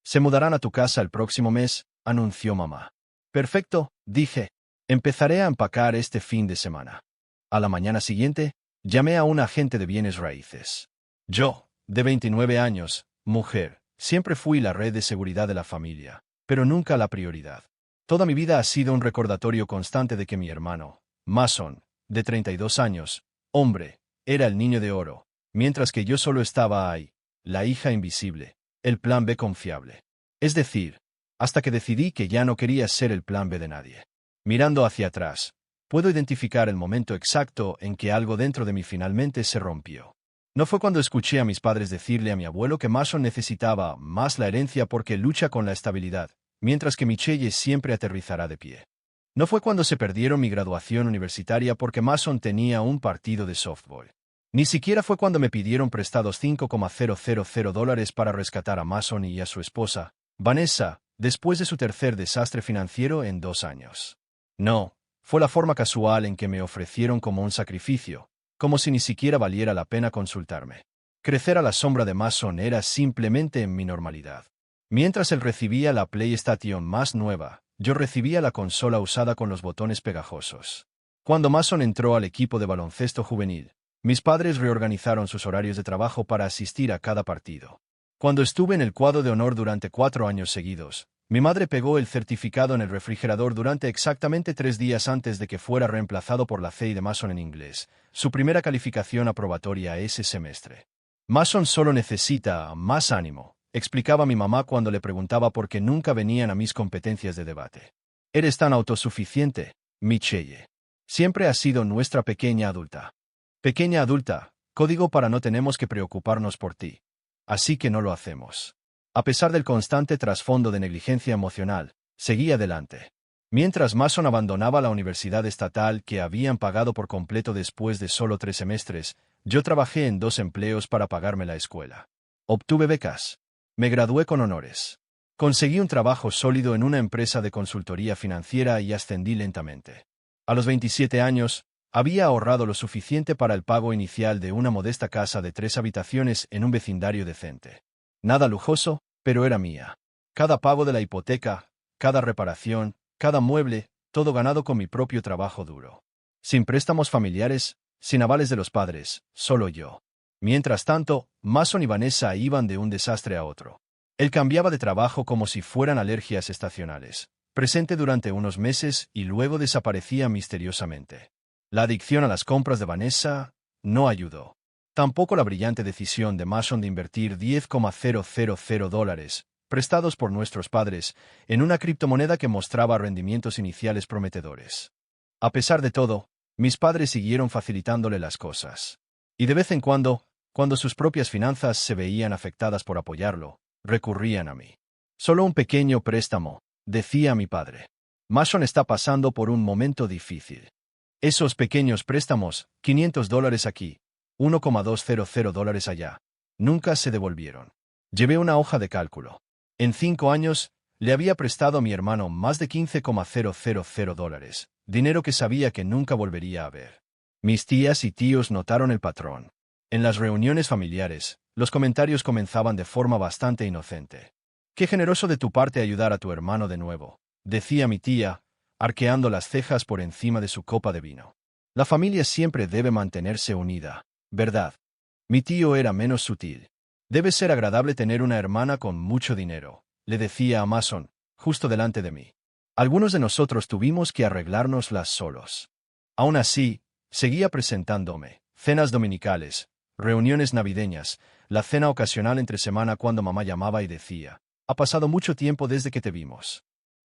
Se mudarán a tu casa el próximo mes, anunció mamá. Perfecto, dije. Empezaré a empacar este fin de semana. A la mañana siguiente, llamé a un agente de bienes raíces. Yo, de 29 años, mujer, siempre fui la red de seguridad de la familia, pero nunca la prioridad. Toda mi vida ha sido un recordatorio constante de que mi hermano, Mason, de 32 años, hombre, era el niño de oro, mientras que yo solo estaba ahí, la hija invisible, el plan B confiable. Es decir, hasta que decidí que ya no quería ser el plan B de nadie. Mirando hacia atrás, puedo identificar el momento exacto en que algo dentro de mí finalmente se rompió. No fue cuando escuché a mis padres decirle a mi abuelo que Mason necesitaba más la herencia porque lucha con la estabilidad, mientras que Michelle siempre aterrizará de pie. No fue cuando se perdieron mi graduación universitaria porque Mason tenía un partido de softball. Ni siquiera fue cuando me pidieron prestados $5,000 para rescatar a Mason y a su esposa, Vanessa, después de su tercer desastre financiero en 2 años. No, fue la forma casual en que me ofrecieron como un sacrificio, como si ni siquiera valiera la pena consultarme. Crecer a la sombra de Mason era simplemente mi normalidad. Mientras él recibía la PlayStation más nueva, yo recibía la consola usada con los botones pegajosos. Cuando Mason entró al equipo de baloncesto juvenil, mis padres reorganizaron sus horarios de trabajo para asistir a cada partido. Cuando estuve en el cuadro de honor durante 4 años seguidos, mi madre pegó el certificado en el refrigerador durante exactamente 3 días antes de que fuera reemplazado por la CI de Mason en inglés, su primera calificación aprobatoria ese semestre. Mason solo necesita más ánimo, explicaba mi mamá cuando le preguntaba por qué nunca venían a mis competencias de debate. Eres tan autosuficiente, Michelle. Siempre has sido nuestra pequeña adulta. Pequeña adulta, código para no tenemos que preocuparnos por ti. Así que no lo hacemos. A pesar del constante trasfondo de negligencia emocional, seguí adelante. Mientras Mason abandonaba la universidad estatal que habían pagado por completo después de solo 3 semestres, yo trabajé en 2 empleos para pagarme la escuela. Obtuve becas. Me gradué con honores. Conseguí un trabajo sólido en una empresa de consultoría financiera y ascendí lentamente. A los 27 años, había ahorrado lo suficiente para el pago inicial de una modesta casa de 3 habitaciones en un vecindario decente. Nada lujoso, pero era mía. Cada pago de la hipoteca, cada reparación, cada mueble, todo ganado con mi propio trabajo duro. Sin préstamos familiares, sin avales de los padres, solo yo. Mientras tanto, Mason y Vanessa iban de un desastre a otro. Él cambiaba de trabajo como si fueran alergias estacionales, presente durante unos meses y luego desaparecía misteriosamente. La adicción a las compras de Vanessa no ayudó. Tampoco la brillante decisión de Mason de invertir $10,000, prestados por nuestros padres, en una criptomoneda que mostraba rendimientos iniciales prometedores. A pesar de todo, mis padres siguieron facilitándole las cosas. Y de vez en cuando sus propias finanzas se veían afectadas por apoyarlo, recurrían a mí. Solo un pequeño préstamo, decía mi padre. Mason está pasando por un momento difícil. Esos pequeños préstamos, $500 aquí, $1,200 allá, nunca se devolvieron. Llevé una hoja de cálculo. En 5 años, le había prestado a mi hermano más de $15,000, dinero que sabía que nunca volvería a ver. Mis tías y tíos notaron el patrón. En las reuniones familiares, los comentarios comenzaban de forma bastante inocente. «Qué generoso de tu parte ayudar a tu hermano de nuevo», decía mi tía, arqueando las cejas por encima de su copa de vino. «La familia siempre debe mantenerse unida, ¿verdad?» Mi tío era menos sutil. «Debe ser agradable tener una hermana con mucho dinero», le decía a Mason, justo delante de mí. Algunos de nosotros tuvimos que arreglárnoslas solos. Aún así, seguía presentándome, cenas dominicales, reuniones navideñas, la cena ocasional entre semana cuando mamá llamaba y decía, «Ha pasado mucho tiempo desde que te vimos».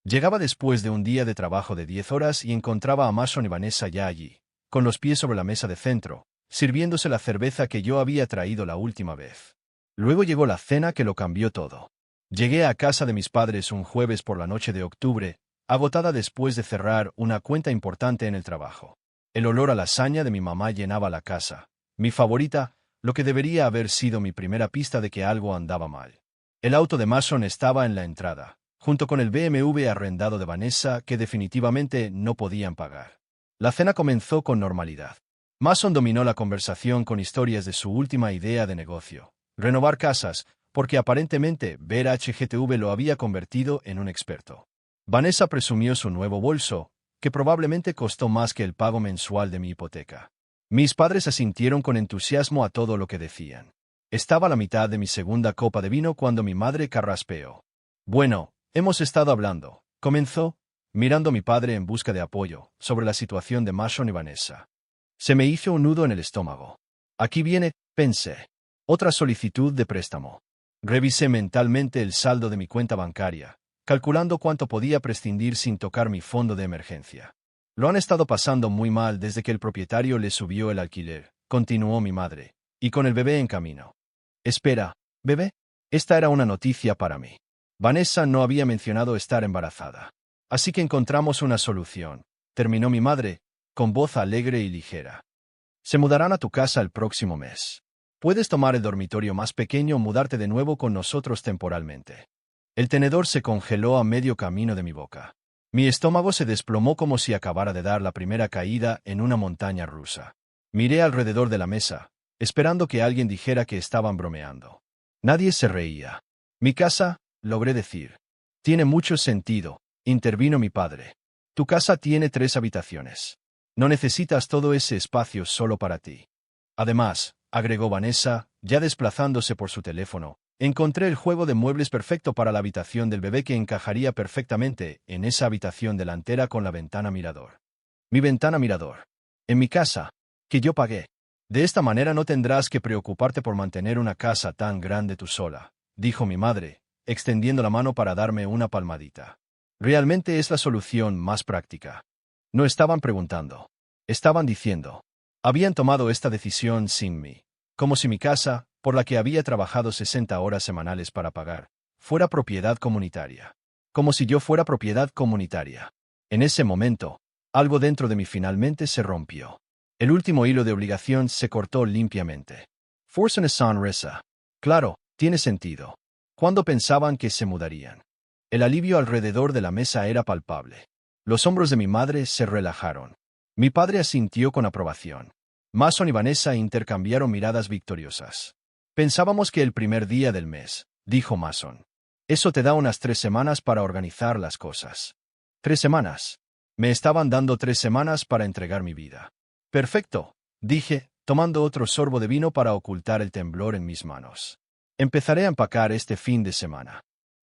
Llegaba después de un día de trabajo de 10 horas y encontraba a Mason y Vanessa ya allí, con los pies sobre la mesa de centro, sirviéndose la cerveza que yo había traído la última vez. Luego llegó la cena que lo cambió todo. Llegué a casa de mis padres un jueves por la noche de octubre, agotada después de cerrar una cuenta importante en el trabajo. El olor a lasaña de mi mamá llenaba la casa, mi favorita, lo que debería haber sido mi primera pista de que algo andaba mal. El auto de Mason estaba en la entrada, junto con el BMW arrendado de Vanessa que definitivamente no podían pagar. La cena comenzó con normalidad. Mason dominó la conversación con historias de su última idea de negocio: renovar casas, porque aparentemente ver HGTV lo había convertido en un experto. Vanessa presumió su nuevo bolso, que probablemente costó más que el pago mensual de mi hipoteca. Mis padres asintieron con entusiasmo a todo lo que decían. Estaba a la mitad de mi segunda copa de vino cuando mi madre carraspeó. Bueno, hemos estado hablando, comenzó, mirando a mi padre en busca de apoyo, sobre la situación de Mason y Vanessa. Se me hizo un nudo en el estómago. Aquí viene, pensé. Otra solicitud de préstamo. Revisé mentalmente el saldo de mi cuenta bancaria, calculando cuánto podía prescindir sin tocar mi fondo de emergencia. Lo han estado pasando muy mal desde que el propietario le subió el alquiler, continuó mi madre, y con el bebé en camino. Espera, ¿bebé? Esta era una noticia para mí. Vanessa no había mencionado estar embarazada. Así que encontramos una solución, terminó mi madre, con voz alegre y ligera. Se mudarán a tu casa el próximo mes. Puedes tomar el dormitorio más pequeño o mudarte de nuevo con nosotros temporalmente. El tenedor se congeló a medio camino de mi boca. Mi estómago se desplomó como si acabara de dar la primera caída en una montaña rusa. Miré alrededor de la mesa, esperando que alguien dijera que estaban bromeando. Nadie se reía. Mi casa, logré decir. Tiene mucho sentido, intervino mi padre. Tu casa tiene 3 habitaciones. No necesitas todo ese espacio solo para ti. Además, agregó Vanessa, ya desplazándose por su teléfono, encontré el juego de muebles perfecto para la habitación del bebé que encajaría perfectamente en esa habitación delantera con la ventana mirador. Mi ventana mirador. En mi casa, que yo pagué. De esta manera no tendrás que preocuparte por mantener una casa tan grande tú sola, dijo mi madre, extendiendo la mano para darme una palmadita. Realmente es la solución más práctica. No estaban preguntando. Estaban diciendo. Habían tomado esta decisión sin mí. Como si mi casa, por la que había trabajado 60 horas semanales para pagar, fuera propiedad comunitaria. Como si yo fuera propiedad comunitaria. En ese momento, algo dentro de mí finalmente se rompió. El último hilo de obligación se cortó limpiamente. Force una sonrisa. Claro, tiene sentido. ¿Cuándo pensaban que se mudarían? El alivio alrededor de la mesa era palpable. Los hombros de mi madre se relajaron. Mi padre asintió con aprobación. Mason y Vanessa intercambiaron miradas victoriosas. Pensábamos que el primer día del mes, dijo Mason. Eso te da unas 3 semanas para organizar las cosas. 3 semanas. Me estaban dando 3 semanas para entregar mi vida. Perfecto, dije, tomando otro sorbo de vino para ocultar el temblor en mis manos. Empezaré a empacar este fin de semana.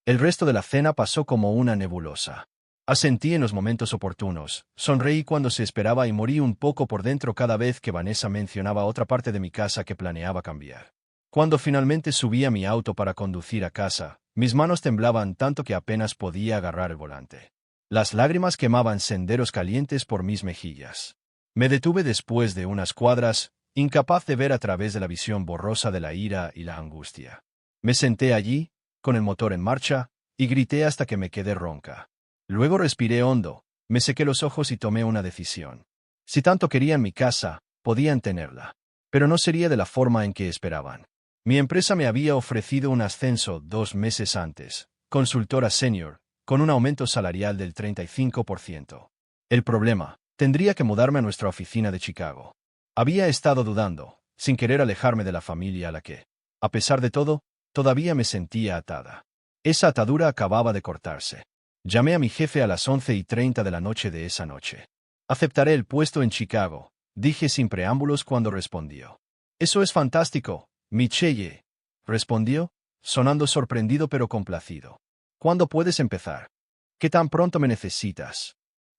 El resto de la cena pasó como una nebulosa. Asentí en los momentos oportunos, sonreí cuando se esperaba y morí un poco por dentro cada vez que Vanessa mencionaba otra parte de mi casa que planeaba cambiar. Cuando finalmente subí a mi auto para conducir a casa, mis manos temblaban tanto que apenas podía agarrar el volante. Las lágrimas quemaban senderos calientes por mis mejillas. Me detuve después de unas cuadras, incapaz de ver a través de la visión borrosa de la ira y la angustia. Me senté allí, con el motor en marcha, y grité hasta que me quedé ronca. Luego respiré hondo, me sequé los ojos y tomé una decisión. Si tanto querían mi casa, podían tenerla. Pero no sería de la forma en que esperaban. Mi empresa me había ofrecido un ascenso 2 meses antes, consultora senior, con un aumento salarial del 35%. El problema, tendría que mudarme a nuestra oficina de Chicago. Había estado dudando, sin querer alejarme de la familia a la que, a pesar de todo, todavía me sentía atada. Esa atadura acababa de cortarse. Llamé a mi jefe a las 11:30 de la noche de esa noche. Aceptaré el puesto en Chicago, dije sin preámbulos cuando respondió. Eso es fantástico, Michelle, respondió, sonando sorprendido pero complacido. ¿Cuándo puedes empezar? ¿Qué tan pronto me necesitas?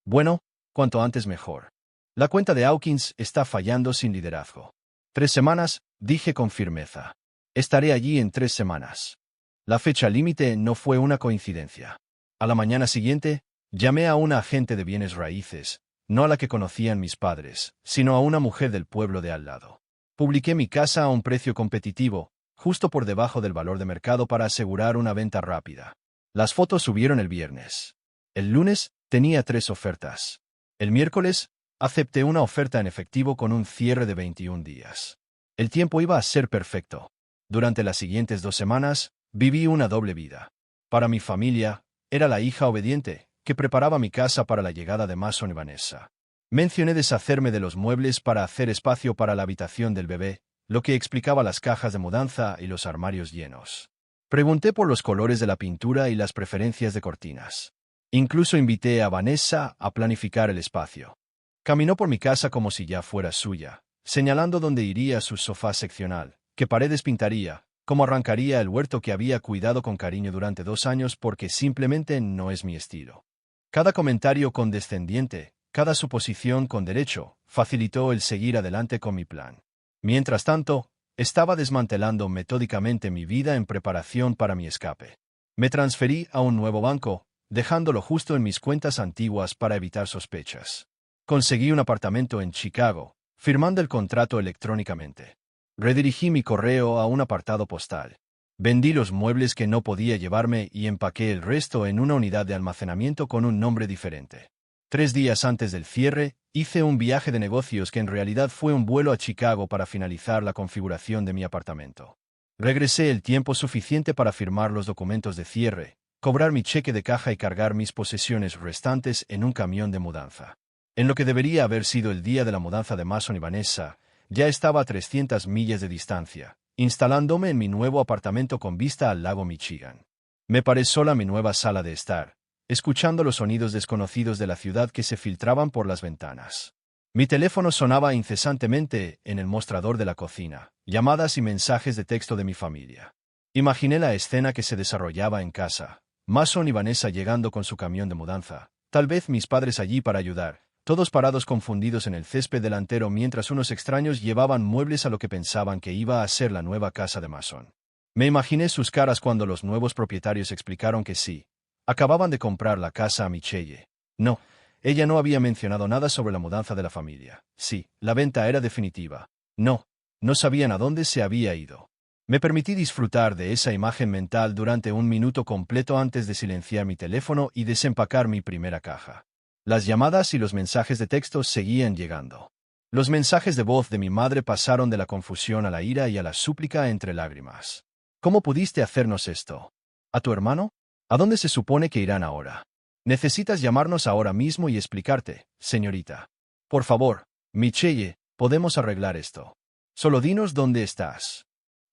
Bueno, cuanto antes mejor. La cuenta de Hawkins está fallando sin liderazgo. 3 semanas, dije con firmeza. Estaré allí en 3 semanas. La fecha límite no fue una coincidencia. A la mañana siguiente, llamé a una agente de bienes raíces, no a la que conocían mis padres, sino a una mujer del pueblo de al lado. Publiqué mi casa a un precio competitivo, justo por debajo del valor de mercado para asegurar una venta rápida. Las fotos subieron el viernes. El lunes, tenía 3 ofertas. El miércoles, acepté una oferta en efectivo con un cierre de 21 días. El tiempo iba a ser perfecto. Durante las siguientes 2 semanas, viví una doble vida. Para mi familia, era la hija obediente, que preparaba mi casa para la llegada de Mason y Vanessa. Mencioné deshacerme de los muebles para hacer espacio para la habitación del bebé, lo que explicaba las cajas de mudanza y los armarios llenos. Pregunté por los colores de la pintura y las preferencias de cortinas. Incluso invité a Vanessa a planificar el espacio. Caminó por mi casa como si ya fuera suya, señalando dónde iría su sofá seccional, qué paredes pintaría, cómo arrancaría el huerto que había cuidado con cariño durante 2 años porque simplemente no es mi estilo. Cada comentario condescendiente, cada suposición con derecho, facilitó el seguir adelante con mi plan. Mientras tanto, estaba desmantelando metódicamente mi vida en preparación para mi escape. Me transferí a un nuevo banco, dejándolo justo en mis cuentas antiguas para evitar sospechas. Conseguí un apartamento en Chicago, firmando el contrato electrónicamente. Redirigí mi correo a un apartado postal. Vendí los muebles que no podía llevarme y empaqué el resto en una unidad de almacenamiento con un nombre diferente. 3 días antes del cierre, hice un viaje de negocios que en realidad fue un vuelo a Chicago para finalizar la configuración de mi apartamento. Regresé el tiempo suficiente para firmar los documentos de cierre, cobrar mi cheque de caja y cargar mis posesiones restantes en un camión de mudanza. En lo que debería haber sido el día de la mudanza de Mason y Vanessa, ya estaba a 300 millas de distancia, instalándome en mi nuevo apartamento con vista al lago Michigan. Me paré sola en mi nueva sala de estar, escuchando los sonidos desconocidos de la ciudad que se filtraban por las ventanas. Mi teléfono sonaba incesantemente en el mostrador de la cocina, llamadas y mensajes de texto de mi familia. Imaginé la escena que se desarrollaba en casa, Mason y Vanessa llegando con su camión de mudanza, tal vez mis padres allí para ayudar, todos parados confundidos en el césped delantero mientras unos extraños llevaban muebles a lo que pensaban que iba a ser la nueva casa de Mason. Me imaginé sus caras cuando los nuevos propietarios explicaron que sí, acababan de comprar la casa a Michelle. No, ella no había mencionado nada sobre la mudanza de la familia. Sí, la venta era definitiva. No, no sabían a dónde se había ido. Me permití disfrutar de esa imagen mental durante un minuto completo antes de silenciar mi teléfono y desempacar mi primera caja. Las llamadas y los mensajes de texto seguían llegando. Los mensajes de voz de mi madre pasaron de la confusión a la ira y a la súplica entre lágrimas. ¿Cómo pudiste hacernos esto? ¿A tu hermano? ¿A dónde se supone que irán ahora? Necesitas llamarnos ahora mismo y explicarte, señorita. Por favor, Michelle, podemos arreglar esto. Solo dinos dónde estás.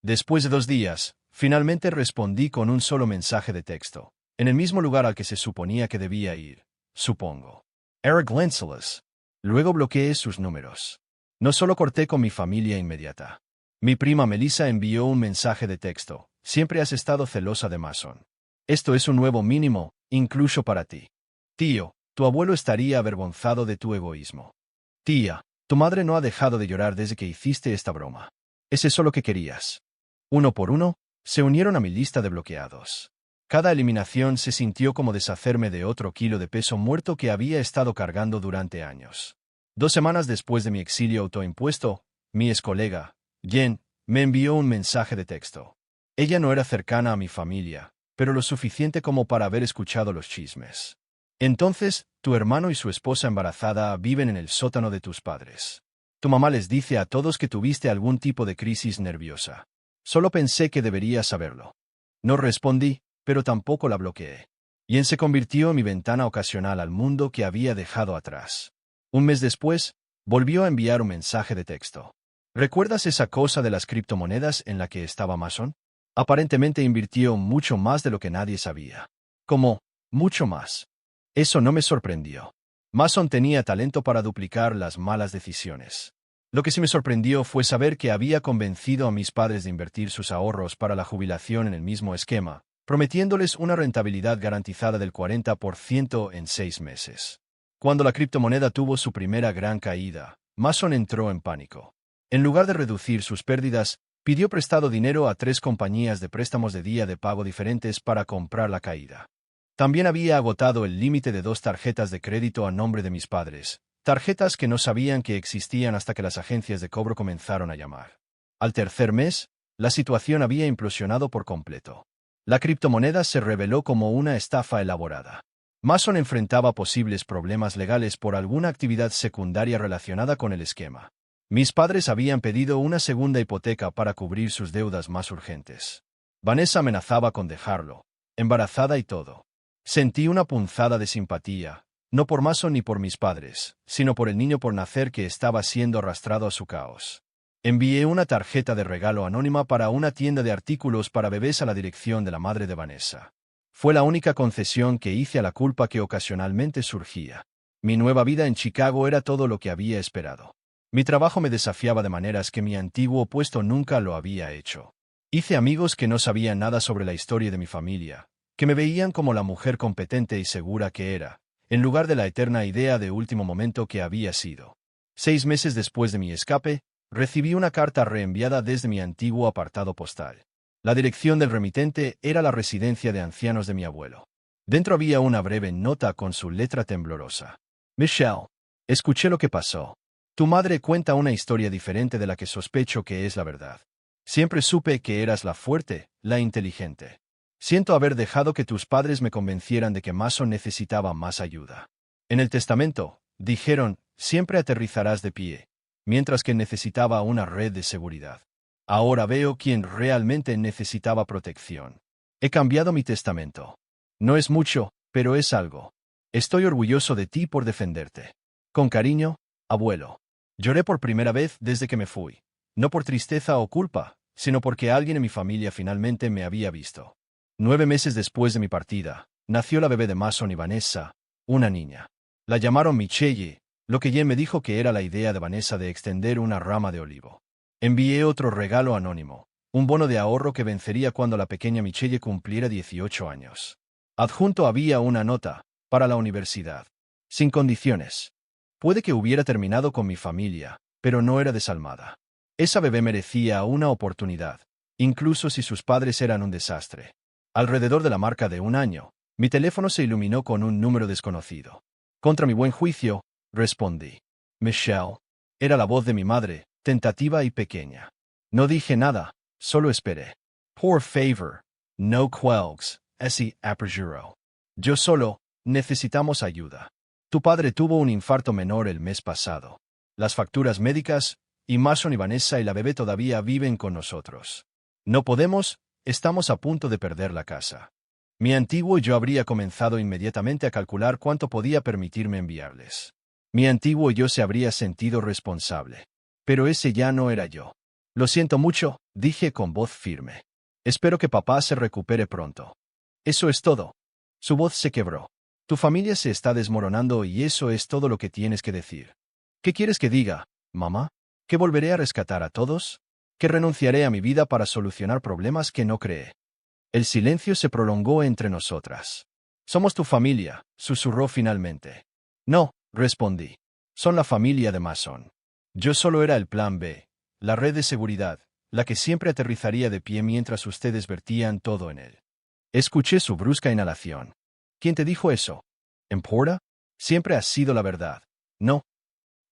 Después de 2 días, finalmente respondí con un solo mensaje de texto, en el mismo lugar al que se suponía que debía ir, supongo. Eric Lenzelas. Luego bloqueé sus números. No solo corté con mi familia inmediata. Mi prima Melissa envió un mensaje de texto. Siempre has estado celosa de Mason. Esto es un nuevo mínimo, incluso para ti. Tío, tu abuelo estaría avergonzado de tu egoísmo. Tía, tu madre no ha dejado de llorar desde que hiciste esta broma. ¿Es eso lo que querías? Uno por uno, se unieron a mi lista de bloqueados. Cada eliminación se sintió como deshacerme de otro kilo de peso muerto que había estado cargando durante años. 2 semanas después de mi exilio autoimpuesto, mi ex-colega, Jen, me envió un mensaje de texto. Ella no era cercana a mi familia, pero lo suficiente como para haber escuchado los chismes. Entonces, tu hermano y su esposa embarazada viven en el sótano de tus padres. Tu mamá les dice a todos que tuviste algún tipo de crisis nerviosa. Solo pensé que deberías saberlo. No respondí, pero tampoco la bloqueé. Jen se convirtió en mi ventana ocasional al mundo que había dejado atrás. Un mes después, volvió a enviar un mensaje de texto. ¿Recuerdas esa cosa de las criptomonedas en la que estaba Mason? Aparentemente invirtió mucho más de lo que nadie sabía. ¿Cómo? Mucho más. Eso no me sorprendió. Mason tenía talento para duplicar las malas decisiones. Lo que sí me sorprendió fue saber que había convencido a mis padres de invertir sus ahorros para la jubilación en el mismo esquema, prometiéndoles una rentabilidad garantizada del 40% en 6 meses. Cuando la criptomoneda tuvo su primera gran caída, Mason entró en pánico. En lugar de reducir sus pérdidas, pidió prestado dinero a 3 compañías de préstamos de día de pago diferentes para comprar la caída. También había agotado el límite de 2 tarjetas de crédito a nombre de mis padres, tarjetas que no sabían que existían hasta que las agencias de cobro comenzaron a llamar. Al tercer mes, la situación había implosionado por completo. La criptomoneda se reveló como una estafa elaborada. Mason enfrentaba posibles problemas legales por alguna actividad secundaria relacionada con el esquema. Mis padres habían pedido una segunda hipoteca para cubrir sus deudas más urgentes. Vanessa amenazaba con dejarlo, embarazada y todo. Sentí una punzada de simpatía, no por Mason ni por mis padres, sino por el niño por nacer que estaba siendo arrastrado a su caos. Envié una tarjeta de regalo anónima para una tienda de artículos para bebés a la dirección de la madre de Vanessa. Fue la única concesión que hice a la culpa que ocasionalmente surgía. Mi nueva vida en Chicago era todo lo que había esperado. Mi trabajo me desafiaba de maneras que mi antiguo puesto nunca lo había hecho. Hice amigos que no sabían nada sobre la historia de mi familia, que me veían como la mujer competente y segura que era, en lugar de la eterna idea de último momento que había sido. 6 meses después de mi escape, recibí una carta reenviada desde mi antiguo apartado postal. La dirección del remitente era la residencia de ancianos de mi abuelo. Dentro había una breve nota con su letra temblorosa. Michelle, escuché lo que pasó. Tu madre cuenta una historia diferente de la que sospecho que es la verdad. Siempre supe que eras la fuerte, la inteligente. Siento haber dejado que tus padres me convencieran de que Mason necesitaba más ayuda. En el testamento, dijeron, siempre aterrizarás de pie, mientras que necesitaba una red de seguridad. Ahora veo quién realmente necesitaba protección. He cambiado mi testamento. No es mucho, pero es algo. Estoy orgulloso de ti por defenderte. Con cariño, abuelo. Lloré por primera vez desde que me fui. No por tristeza o culpa, sino porque alguien en mi familia finalmente me había visto. 9 meses después de mi partida, nació la bebé de Mason y Vanessa, una niña. La llamaron Michelle, lo que Jen me dijo que era la idea de Vanessa de extender una rama de olivo. Envié otro regalo anónimo, un bono de ahorro que vencería cuando la pequeña Michelle cumpliera 18 años. Adjunto había una nota, para la universidad. Sin condiciones. Puede que hubiera terminado con mi familia, pero no era desalmada. Esa bebé merecía una oportunidad, incluso si sus padres eran un desastre. Alrededor de la marca de 1 año, mi teléfono se iluminó con un número desconocido. Contra mi buen juicio, respondí. Michelle. Era la voz de mi madre, tentativa y pequeña. No dije nada, solo esperé. Por favor, no cuelgues, ese aperjuro. Yo solo, necesitamos ayuda. Tu padre tuvo un infarto menor el mes pasado. Las facturas médicas, y Mason y Vanessa y la bebé todavía viven con nosotros. No podemos, estamos a punto de perder la casa. Mi antiguo y yo habría comenzado inmediatamente a calcular cuánto podía permitirme enviarles. Mi antiguo y yo se habría sentido responsable. Pero ese ya no era yo. Lo siento mucho, dije con voz firme. Espero que papá se recupere pronto. Eso es todo. Su voz se quebró. Tu familia se está desmoronando y eso es todo lo que tienes que decir. ¿Qué quieres que diga, mamá? ¿Que volveré a rescatar a todos? ¿Que renunciaré a mi vida para solucionar problemas que no creé? El silencio se prolongó entre nosotras. Somos tu familia, susurró finalmente. No, respondí. Son la familia de Mason. Yo solo era el plan B, la red de seguridad, la que siempre aterrizaría de pie mientras ustedes vertían todo en él. Escuché su brusca inhalación. ¿Quién te dijo eso? ¿Emporta? Siempre ha sido la verdad. No.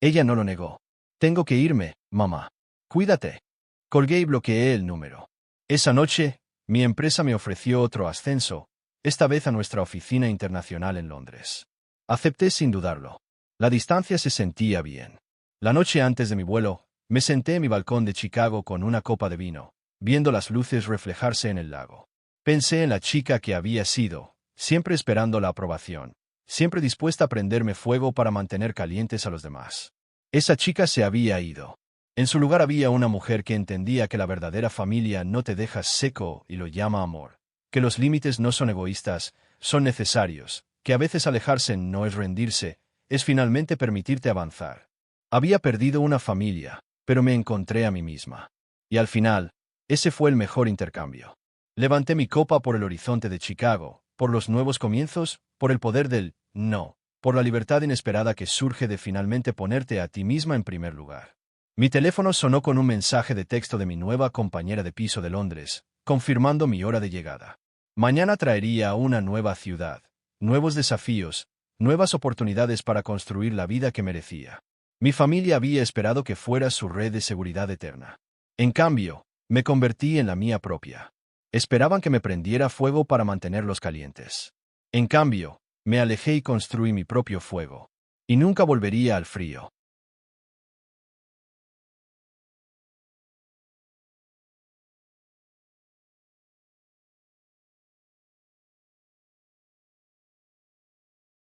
Ella no lo negó. Tengo que irme, mamá. Cuídate. Colgué y bloqueé el número. Esa noche, mi empresa me ofreció otro ascenso, esta vez a nuestra oficina internacional en Londres. Acepté sin dudarlo. La distancia se sentía bien. La noche antes de mi vuelo, me senté en mi balcón de Chicago con una copa de vino, viendo las luces reflejarse en el lago. Pensé en la chica que había sido, siempre esperando la aprobación, siempre dispuesta a prenderme fuego para mantener calientes a los demás. Esa chica se había ido. En su lugar había una mujer que entendía que la verdadera familia no te deja seco y lo llama amor, que los límites no son egoístas, son necesarios, que a veces alejarse no es rendirse, es finalmente permitirte avanzar. Había perdido una familia, pero me encontré a mí misma. Y al final, ese fue el mejor intercambio. Levanté mi copa por el horizonte de Chicago, por los nuevos comienzos, por el poder del no, por la libertad inesperada que surge de finalmente ponerte a ti misma en primer lugar. Mi teléfono sonó con un mensaje de texto de mi nueva compañera de piso de Londres, confirmando mi hora de llegada. Mañana traería a una nueva ciudad, nuevos desafíos, nuevas oportunidades para construir la vida que merecía. Mi familia había esperado que fuera su red de seguridad eterna. En cambio, me convertí en la mía propia. Esperaban que me prendiera fuego para mantenerlos calientes. En cambio, me alejé y construí mi propio fuego. Y nunca volvería al frío.